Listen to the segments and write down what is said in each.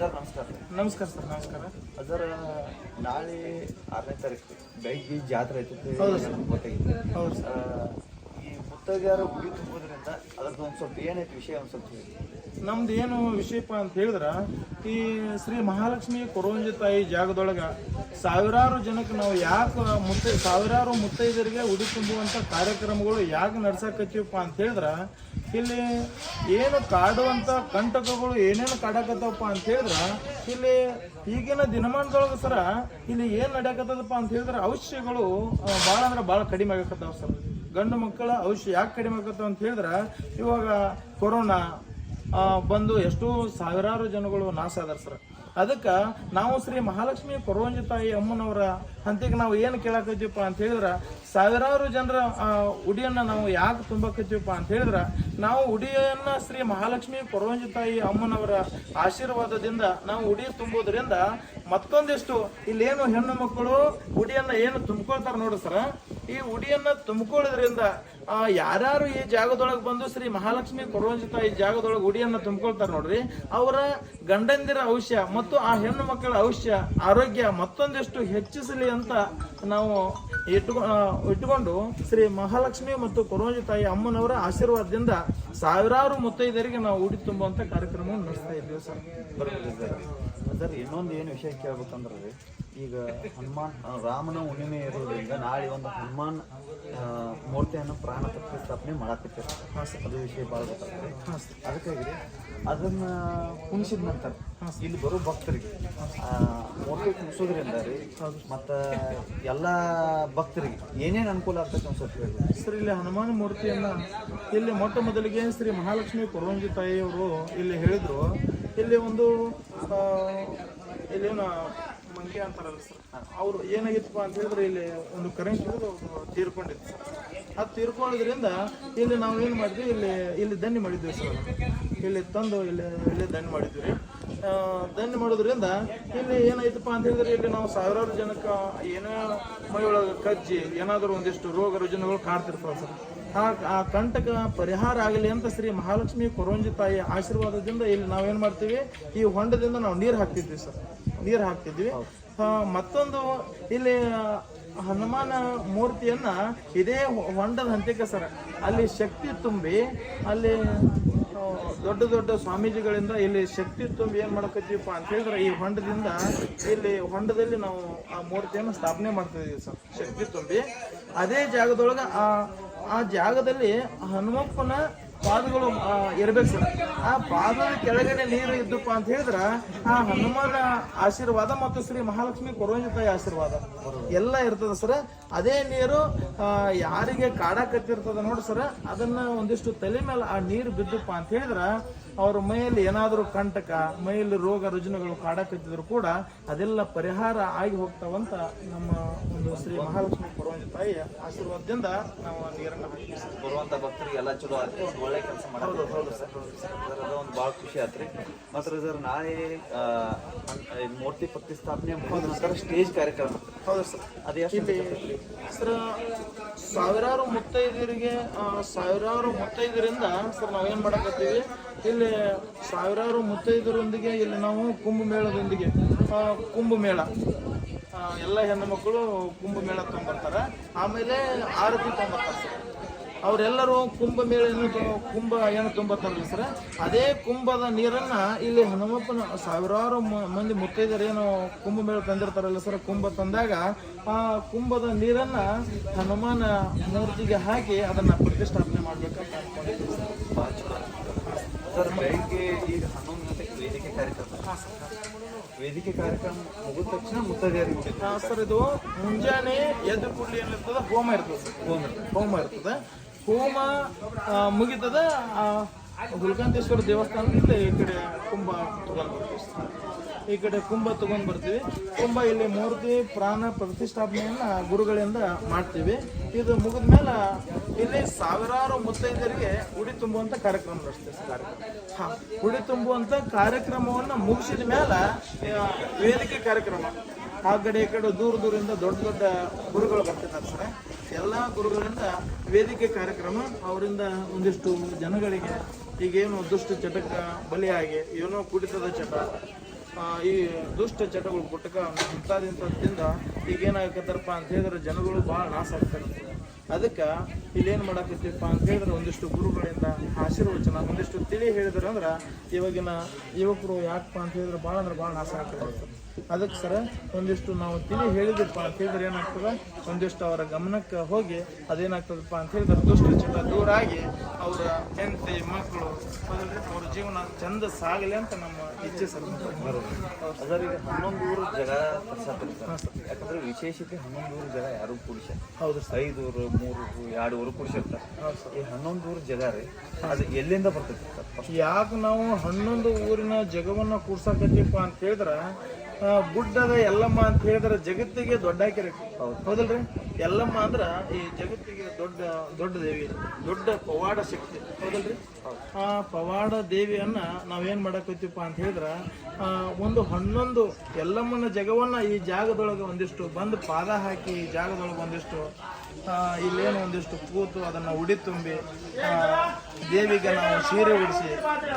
Sir ನಮಸ್ಕಾರ. ನಮಸ್ಕಾರ sir. ನಮಸ್ಕಾರ ಸರ್, ನಾಳೆ 6ನೇ ತಾರೀಕು ಬೆಳಗ್ಗೆ ಜಾತ್ರೆ ಐತಿ. ಹೌದು ಸರ್. ಗೊತ್ತಾಗಿದೆ. ಹೌದು ಸರ್. ಈ ಮುತ್ತೈದೆಯರ ಗುಡಿ ತುಂಬೋದ್ರಿಂದ ಅದ್ರದ್ದು ಒಂದು ಸ್ವಲ್ಪ ಏನೈತಿ ವಿಷಯ ಒಂದು ಸ್ವಲ್ಪ ಹೇಳಿ. ನಮ್ದು ಏನು ವಿಷಯಪ್ಪ ಅಂತ ಹೇಳಿದ್ರೆ, ಈ ಶ್ರೀ ಮಹಾಲಕ್ಷ್ಮಿ ಕೊರವಂಜಿ ತಾಯಿ ಜಾಗದೊಳಗ ಸಾವಿರಾರು ಜನಕ್ಕೆ ನಾವು ಯಾಕೆ ಸಾವಿರಾರು ಮುತ್ತೈದರಿಗೆ ಉಡಿ ತುಂಬುವಂಥ ಕಾರ್ಯಕ್ರಮಗಳು ಯಾಕೆ ನಡ್ಸಕತ್ತೀವಪ್ಪ ಅಂತ ಹೇಳಿದ್ರೆ, ಇಲ್ಲಿ ಏನು ಕಾಡುವಂಥ ಕಂಟಕಗಳು ಏನೇನು ಕಾಡಕತ್ತವಪ್ಪ ಅಂತ ಹೇಳಿದ್ರೆ, ಇಲ್ಲಿ ಈಗಿನ ದಿನಮಾನದೊಳಗೆ ಸರ ಇಲ್ಲಿ ಏನು ನಡೆಯಕತ್ತದಪ್ಪ ಅಂತ ಹೇಳಿದ್ರೆ, ಔಷಧಿಗಳು ಭಾಳ ಅಂದ್ರೆ ಭಾಳ ಕಡಿಮೆ ಆಗಕತ್ತಾವ ಸರ್. ಗಂಡು ಮಕ್ಕಳ ಔಷಧಿ ಯಾಕೆ ಕಡಿಮೆ ಆಗತ್ತಾವ ಅಂತ ಹೇಳಿದ್ರೆ, ಇವಾಗ ಕೊರೋನಾ ಬಂದು ಎಷ್ಟೋ ಸಾವಿರಾರು ಜನಗಳು ನಾಶ ಆದಾರ ಸರ್. ಅದಕ್ಕೆ ನಾವು ಶ್ರೀ ಮಹಾಲಕ್ಷ್ಮಿ ಕೊರವಂಜಿ ತಾಯಿ ಅಮ್ಮನವರ ಹಂತಿಗೆ ನಾವು ಏನು ಕೇಳಕತ್ತೀವಪ್ಪ ಅಂತ ಹೇಳಿದ್ರೆ, ಸಾವಿರಾರು ಜನರ ಉಡಿಯನ್ನು ನಾವು ಯಾಕೆ ತುಂಬಕತ್ತೀವಪ್ಪ ಅಂತ ಹೇಳಿದ್ರೆ, ನಾವು ಉಡಿಯನ್ನು ಶ್ರೀ ಮಹಾಲಕ್ಷ್ಮಿ ಕೊರವಂಜಿ ತಾಯಿ ಅಮ್ಮನವರ ಆಶೀರ್ವಾದದಿಂದ ನಾವು ಉಡಿ ತುಂಬೋದ್ರಿಂದ ಮತ್ತೊಂದಿಷ್ಟು ಇಲ್ಲೇನು ಹೆಣ್ಣು ಮಕ್ಕಳು ಉಡಿಯನ್ನು ಏನು ತುಂಬ್ಕೊಳ್ತಾರೆ ನೋಡಿ ಸರ, ಈ ಉಡಿಯನ್ನು ತುಂಬ್ಕೊಳ್ಳೋದ್ರಿಂದ ಯಾರ್ಯಾರು ಈ ಜಾಗದೊಳಗೆ ಬಂದು ಶ್ರೀ ಮಹಾಲಕ್ಷ್ಮಿ ಕೊರವಂಜಿ ತಾಯಿ ಜಾಗದೊಳಗೆ ಉಡಿಯನ್ನು ತುಂಬ್ಕೊಳ್ತಾರೆ ನೋಡ್ರಿ, ಅವರ ಗಂಡಂದಿರ ಔಷ್ಯ ಮತ್ತು ಆ ಹೆಣ್ಣು ಮಕ್ಕಳ ಔಷ್ಯ ಆರೋಗ್ಯ ಮತ್ತೊಂದಿಷ್ಟು ಹೆಚ್ಚಿಸಲಿ ಅಂತ ನಾವು ಇಟ್ಕೊಂಡು ಶ್ರೀ ಮಹಾಲಕ್ಷ್ಮಿ ಮತ್ತು ಕೊರವಂಜಿ ತಾಯಿ ಅಮ್ಮನವರ ಆಶೀರ್ವಾದದಿಂದ ಸಾವಿರಾರು ಮುತ್ತೈದರಿಗೆ ನಾವು ಉಡಿ ತುಂಬುವಂತ ಕಾರ್ಯಕ್ರಮವನ್ನು ನಡೆಸ್ತಾ ಇದ್ದೀವಿ ಸರ್. ಸರ್, ಇನ್ನೊಂದು ಏನು ವಿಷಯ ಕೇಳ್ಬೇಕಂದ್ರೆ, ಈಗ ಹನುಮಾನ್ ರಾಮನ ಹುಣ್ಣಿಮೆ ಇರೋದ್ರಿಂದ ನಾಳೆ ಒಂದು ಹನುಮಾನ್ ಮೂರ್ತಿಯನ್ನು ಪ್ರಾಣ ಪ್ರತಿಷ್ಠಾಪನೆ ಮಾಡಾಕತ್ತೀರ. ಅದು ವಿಷಯ ಭಾಳ ಗೊತ್ತಾಗ್ತದೆ. ಅದಕ್ಕಾಗಿ ಅದನ್ನ ಕುಣಿಸಿದ ನಂತರ ಇಲ್ಲಿ ಬರೋ ಭಕ್ತರಿಗೆ ಮೂರ್ತಿ ಕುಣಿಸೋದ್ರಿಂದ ರೀ ಮತ್ತು ಎಲ್ಲ ಭಕ್ತರಿಗೆ ಏನೇನು ಅನುಕೂಲ ಆಗ್ತದೆ ಒಂದು ಸ್ವಲ್ಪ ಹೇಳಿ ಸರ್. ಇಲ್ಲಿ ಹನುಮಾನ್ ಮೂರ್ತಿಯನ್ನ ಇಲ್ಲಿ ಮೊಟ್ಟ ಮೊದಲಿಗೆ ಶ್ರೀ ಮಹಾಲಕ್ಷ್ಮಿ ಕೊರವಂಜಿ ತಾಯಿಯವರು ಇಲ್ಲಿ ಹೇಳಿದ್ರು, ಇಲ್ಲಿ ಒಂದು ಇಲ್ಲೇನು ಮಂಗೆ ಅಂತಾರಲ್ಲ ಸರ್, ಅವರು ಏನಾಗಿತ್ತಪ್ಪ ಅಂತ ಹೇಳಿದ್ರೆ, ಇಲ್ಲಿ ಒಂದು ಕರೆಂಟ್ ಹಿಡಿದು ತೀರ್ಕೊಂಡಿತ್ತು ಸರ್. ಅದು ತೀರ್ಕೊಳ್ಳೋದ್ರಿಂದ ಇಲ್ಲಿ ನಾವು ಏನು ಮಾಡಿದ್ವಿ, ಇಲ್ಲಿ ದಂಡಿ ಮಾಡಿದ್ವಿ ಸರ್. ಇಲ್ಲಿ ತಂದು ಇಲ್ಲಿ ದಂಡಿ ಮಾಡಿದ್ವಿ ರೀ. ದಂಡಿ ಮಾಡೋದ್ರಿಂದ ಇಲ್ಲಿ ಏನಾಯ್ತಪ್ಪ ಅಂತ ಹೇಳಿದ್ರೆ, ಇಲ್ಲಿ ನಾವು ಸಾವಿರಾರು ಜನಕ್ಕೆ ಏನೋ ಮೈಯೊಳಗೆ ಕಜ್ಜಿ ಏನಾದರೂ ಒಂದಿಷ್ಟು ರೋಗ ರುಜಿನಗಳು ಕಾಡ್ತಿರ್ತಾವೆ ಸರ್. ಆ ಕಂಟಕ ಪರಿಹಾರ ಆಗಲಿ ಅಂತ ಶ್ರೀ ಮಹಾಲಕ್ಷ್ಮಿ ಕೊರವಂಜಿ ತಾಯಿ ಆಶೀರ್ವಾದದಿಂದ ಇಲ್ಲಿ ನಾವೇನು ಮಾಡ್ತೀವಿ, ಈ ಹೊಂಡದಿಂದ ನಾವು ನೀರು ಹಾಕ್ತಿದ್ವಿ ಸರ್. ನೀರು ಹಾಕ್ತಿದ್ವಿ. ಮತ್ತೊಂದು ಇಲ್ಲಿ ಹನುಮಾನ ಮೂರ್ತಿಯನ್ನ ಇದೇ ಹೊಂಡದ ಹಂತಕ್ಕೆ ಸರ್, ಅಲ್ಲಿ ಶಕ್ತಿ ತುಂಬಿ ಅಲ್ಲಿ ದೊಡ್ಡ ದೊಡ್ಡ ಸ್ವಾಮೀಜಿಗಳಿಂದ ಇಲ್ಲಿ ಶಕ್ತಿ ತುಂಬಿ ಏನು ಮಾಡಕತ್ತೀವಪ್ಪ ಅಂತ ಹೇಳಿದ್ರೆ, ಈ ಹೊಂಡದಿಂದ ಇಲ್ಲಿ ಹೊಂಡದಲ್ಲಿ ನಾವು ಆ ಮೂರ್ತಿಯನ್ನು ಸ್ಥಾಪನೆ ಮಾಡ್ತಿದ್ದೀವಿ ಸರ್. ಶಕ್ತಿ ತುಂಬಿ ಅದೇ ಜಾಗದೊಳಗೆ ಆ ಜಾಗದಲ್ಲಿ ಹನುಮಪ್ಪನ ಪಾದಗಳು ಇರ್ಬೇಕು ಸರ್. ಆ ಪಾದದ ಕೆಳಗಡೆ ನೀರು ಇದ್ದಪ್ಪ ಅಂತ ಹೇಳಿದ್ರೆ, ಆ ಹನುಮಾನ ಆಶೀರ್ವಾದ ಮತ್ತು ಶ್ರೀ ಮಹಾಲಕ್ಷ್ಮಿ ಕೊರವಂಜಿ ತಾಯಿ ಆಶೀರ್ವಾದ ಎಲ್ಲ ಇರ್ತದ ಸರ್. ಅದೇ ನೀರು ಯಾರಿಗೆ ಕಾಡಕತ್ತಿರ್ತದ ನೋಡಿ ಸರ್, ಅದನ್ನ ಒಂದಿಷ್ಟು ತಲೆ ಮೇಲೆ ಆ ನೀರು ಬಿದ್ದಪ್ಪ ಅಂತ ಹೇಳಿದ್ರೆ, ಅವ್ರ ಮೈಯಲ್ಲಿ ಏನಾದರೂ ಕಂಟಕ, ಮೈಯಲ್ಲಿ ರೋಗ ರುಜಿನಗಳು ಕಾಡಕತ್ತಿದ್ರು ಕೂಡ ಅದೆಲ್ಲ ಪರಿಹಾರ ಆಗಿ ಹೋಗ್ತಾವಂತ ನಮ್ಮ ಒಂದು ಶ್ರೀ ಮಹಾಲಕ್ಷ್ಮಿ ಕೊರವಂಜಿ ತಾಯಿಯ ಆಶೀರ್ವಾದದಿಂದ ನಾವು ನೀರನ್ನು ಹಾಕಿ ಬರುವಂತ ಭಕ್ತರಿಗೆ ಎಲ್ಲ ಚಲೋ ಆಯ್ತು, ಒಂದು ಒಳ್ಳೆ ಕೆಲಸ ಮಾಡೋದು. ಹೌದು ಸರ್. ಅದೊಂದು ಭಾಳ ಖುಷಿ ಆತ್ರಿ. ಮತ್ತು ಸರ್, ನಾಳೆ ಮೂರ್ತಿ ಪ್ರತಿಷ್ಠಾಪನೆ ಮುಗಿದ ನಂತರ ಸ್ಟೇಜ್ ಕಾರ್ಯಕ್ರಮ. ಹೌದು ಸರ್. ಅದು ಎಷ್ಟು ಸರ್, ಸಾವಿರಾರು ಮುತ್ತೈದರಿಂದ ಸರ್ ನಾವೇನು ಮಾಡಕತ್ತೀವಿ, ಇಲ್ಲಿ ಸಾವಿರಾರು ಮುತ್ತೈದರೊಂದಿಗೆ ಇಲ್ಲಿ ನಾವು ಕುಂಭಮೇಳದೊಂದಿಗೆ ಕುಂಭಮೇಳ ಎಲ್ಲ ಹೆಣ್ಣು ಮಕ್ಕಳು ಕುಂಭಮೇಳ ತೊಗೊಂಬರ್ತಾರೆ. ಆಮೇಲೆ ಆರತಿ ತೊಗೊಂಬರ್ತಾರೆ ಸರ್. ಅವರೆಲ್ಲರೂ ಕುಂಭಮೇಳ ಕುಂಭ ಏನು ತುಂಬತ್ತಾರಲ್ಲ ಸರ್, ಅದೇ ಕುಂಭದ ನೀರನ್ನ ಇಲ್ಲಿ ಹನುಮಪ್ಪನ ಸಾವಿರಾರು ಮಂದಿ ಮುತ್ತೈದರೇನು ಕುಂಭಮೇಳ ತಂದಿರ್ತಾರಲ್ಲ ಸರ್, ಕುಂಭ ತಂದಾಗ ಆ ಕುಂಭದ ನೀರನ್ನ ಹನುಮಾನ ಮೂರ್ತಿಗೆ ಹಾಕಿ ಅದನ್ನ ಪ್ರತಿಷ್ಠಾಪನೆ ಮಾಡ್ಬೇಕಂತ ಅನ್ಕೊಂಡಿದ್ದೀವಿ ಸರ್. ಬೆಳಿಗ್ಗೆ ಈಗ 11 ಗಂಟೆಗೆ ವೇದಿಕೆ ಕಾರ್ಯಕ್ರಮ. ವೇದಿಕೆ ಕಾರ್ಯಕ್ರಮ ಮುಗಿದ ತಕ್ಷಣ ಮುತ್ತೈದೆಯರಿಗೆ ಸರ್, ಇದು ಮುಂಜಾನೆ ಎದ್ದು ಕೂಡಲಿ ಏನಿರ್ತದ, ಹೋಮ ಇರ್ತದೆ ಸರ್. ಹೋಮ ಇರ್ತದೆ. ಹೋಮ ಮುಗಿತದ. ಹುಲ್ಕಂತೇಶ್ವರ ದೇವಸ್ಥಾನದಿಂದ ಈ ಕಡೆ ಕುಂಭ ತಗೊಂಡ್ ಬರ್ತೀವಿ. ಈ ಕಡೆ ಕುಂಭ ತಗೊಂಡ್ ಬರ್ತೀವಿ. ಕುಂಭ ಇಲ್ಲಿ ಮೂರ್ತಿ ಪ್ರಾಣ ಪ್ರತಿಷ್ಠಾಪನೆಯನ್ನ ಗುರುಗಳಿಂದ ಮಾಡ್ತೀವಿ. ಇದು ಮುಗಿದ ಮೇಲೆ ಇಲ್ಲಿ ಸಾವಿರಾರು ಮುತ್ತೈದರಿಗೆ ಉಡಿ ತುಂಬುವಂತ ಕಾರ್ಯಕ್ರಮ ನಡೆಸ್ತೀವಿ. ಉಡಿ ತುಂಬುವಂತ ಕಾರ್ಯಕ್ರಮವನ್ನ ಮುಗಿಸಿದ ಮೇಲೆ ವೇದಿಕೆ ಕಾರ್ಯಕ್ರಮ. ಆ ಕಡೆ ಈ ಕಡೆ ದೂರದಿಂದ ದೊಡ್ಡ ದೊಡ್ಡ ಗುರುಗಳು ಬರ್ತಿದ್ದಾರೆ ಸರ್. ಎಲ್ಲ ಗುರುಗಳಿಂದ ವೇದಿಕೆ ಕಾರ್ಯಕ್ರಮ. ಅವರಿಂದ ಒಂದಿಷ್ಟು ಜನಗಳಿಗೆ ಈಗೇನು ದುಷ್ಟ ಚಟಕ್ಕೆ ಬಲಿಯಾಗಿ ಏನೋ ಕುಡಿತದ ಚಟ, ಈ ದುಷ್ಟ ಚಟಗಳು ಗುಟ್ಕ ಇಂಥದಿಂದ ಈಗ ಏನಾಗತ್ತಪ್ಪ ಅಂತ ಹೇಳಿದ್ರೆ ಜನಗಳು ಭಾಳ ನಾಶ ಆಗ್ತಾರೆ. ಅದಕ್ಕೆ ಇಲ್ಲೇನು ಮಾಡಾಕತ್ತೀವಪ್ಪ ಅಂತ ಹೇಳಿದ್ರೆ ಒಂದಿಷ್ಟು ಗುರುಗಳಿಂದ ಆಶೀರ್ವಚನ ಒಂದಿಷ್ಟು ತಿಳಿ ಹೇಳಿದ್ರೆ ಅಂದ್ರೆ ಇವಾಗಿನ ಯುವಕರು ಯಾಕಪ್ಪ ಅಂತ ಹೇಳಿದ್ರೆ ಭಾಳ ಅಂದ್ರೆ ಭಾಳ ನಾಶ ಆಗ್ತದೆ. ಅದಕ್ಕೆ ಸರ ಒಂದಿಷ್ಟು ನಾವು ತಿಳಿ ಹೇಳಿದಪ್ಪ ಅಂತ ಹೇಳಿದ್ರೆ ಏನಾಗ್ತದೆ, ಒಂದಿಷ್ಟು ಅವರ ಗಮನಕ್ಕೆ ಹೋಗಿ ಅದೇನಾಗ್ತದಪ್ಪ ಅಂತ ಹೇಳಿದ್ರೆ ದುಷ್ಟ ಚಟ ದೂರ ಆಗಿ ಅವರ ಹೆಂಡತಿ ಮಕ್ಕಳು ಅವ್ರ ಜೀವನ ಚಂದ ಸಾಗಲಿ ಅಂತ ನಮ್ಮ ಇಚ್ಛೆ ಸರ್. ಅದರ ಈಗ 11 ಊರು ಜಾಗ ತರ್ಸಾತಿರ್ತಾರೆ. ಯಾಕಂದ್ರೆ ವಿಶೇಷತೆ 11 ಊರು ಜಾಗ ಯಾರು ಕೂಡಿಸ. ಹೌದು ಸರ್. 5 ಊರು 3 ಊರು 2 ಊರು ಕೂಡಿಸಿರ್ತಾರೆ. ಹೌದು ಸರ್. ಈ 11 ಊರು ಜಾಗ ರೀ ಅದು ಎಲ್ಲಿಂದ ಬರ್ತೈತಿ ಸರ್? ಯಾಕೆ ನಾವು 11 ಊರಿನ ಜಗವನ್ನ ಕೂಡ್ಸಾಕತ್ತೀವಪ್ಪ ಅಂತ ಹೇಳಿದ್ರೆ ಗುಡ್ಡದ ಎಲ್ಲಮ್ಮ ಅಂತ ಹೇಳಿದ್ರೆ ಜಗತ್ತಿಗೆ ದೊಡ್ಡ ಹಾಕಿರ. ಹೌದಲ್ರಿ? ಎಲ್ಲಮ್ಮ ಅಂದ್ರ ಈ ಜಗತ್ತಿಗೆ ದೊಡ್ಡ ದೇವಿ, ದೊಡ್ಡ ಪವಾಡ ಶಕ್ತಿ. ಹೌದಲ್ರಿ? ಆ ಪವಾಡ ದೇವಿಯನ್ನ ನಾವೇನ್ ಮಾಡಾಕತ್ತೀವಪ್ಪ ಅಂತ ಹೇಳಿದ್ರ ಒಂದು 11 ಎಲ್ಲಮ್ಮನ ಜಗವನ್ನ ಈ ಜಾಗದೊಳಗೆ ಒಂದಿಷ್ಟು ಬಂದು ಪಾದ ಹಾಕಿ ಈ ಜಾಗದೊಳಗೆ ಒಂದಿಷ್ಟು ಇಲ್ಲೇನು ಒಂದಿಷ್ಟು ಕೂತು ಅದನ್ನ ಉಡಿ ತುಂಬಿ ದೇವಿಗೆ ನಾವು ಸೀರೆ ಉಡಿಸಿ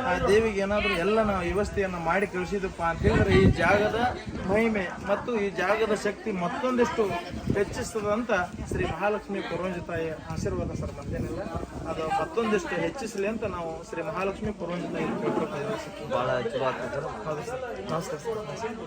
ಆ ದೇವಿಗೆ ಏನಾದರೂ ಎಲ್ಲ ನಾವು ವ್ಯವಸ್ಥೆಯನ್ನು ಮಾಡಿ ಕಳಿಸಿದಪ್ಪ ಅಂತ ಹೇಳಿದ್ರೆ ಈ ಜಾಗದ ಮಹಿಮೆ ಮತ್ತು ಈ ಜಾಗದ ಶಕ್ತಿ ಮತ್ತೊಂದಿಷ್ಟು ಹೆಚ್ಚಿಸ್ತದಂತ ಶ್ರೀ ಮಹಾಲಕ್ಷ್ಮಿ ಪುರಂಜಿ ತಾಯಿಯ ಆಶೀರ್ವಾದ ಸರ್. ಮತ್ತೇನಿಲ್ಲ, ಅದು ಮತ್ತೊಂದಿಷ್ಟು ಹೆಚ್ಚಿಸಲಿ ಅಂತ ನಾವು ಶ್ರೀ ಮಹಾಲಕ್ಷ್ಮಿ ಪುರಂಜಿ ತಾಯಿ ಕೇಳ್ಕೊಳ್ತಾ ಇದ್ದೀವಿ ಸರ್. ಭಾಳ ಚಲೋ ಆಗ್ತದೆ ಸರ್. ಹೌದು ಸರ್. ನಮಸ್ಕಾರ ಸರ್.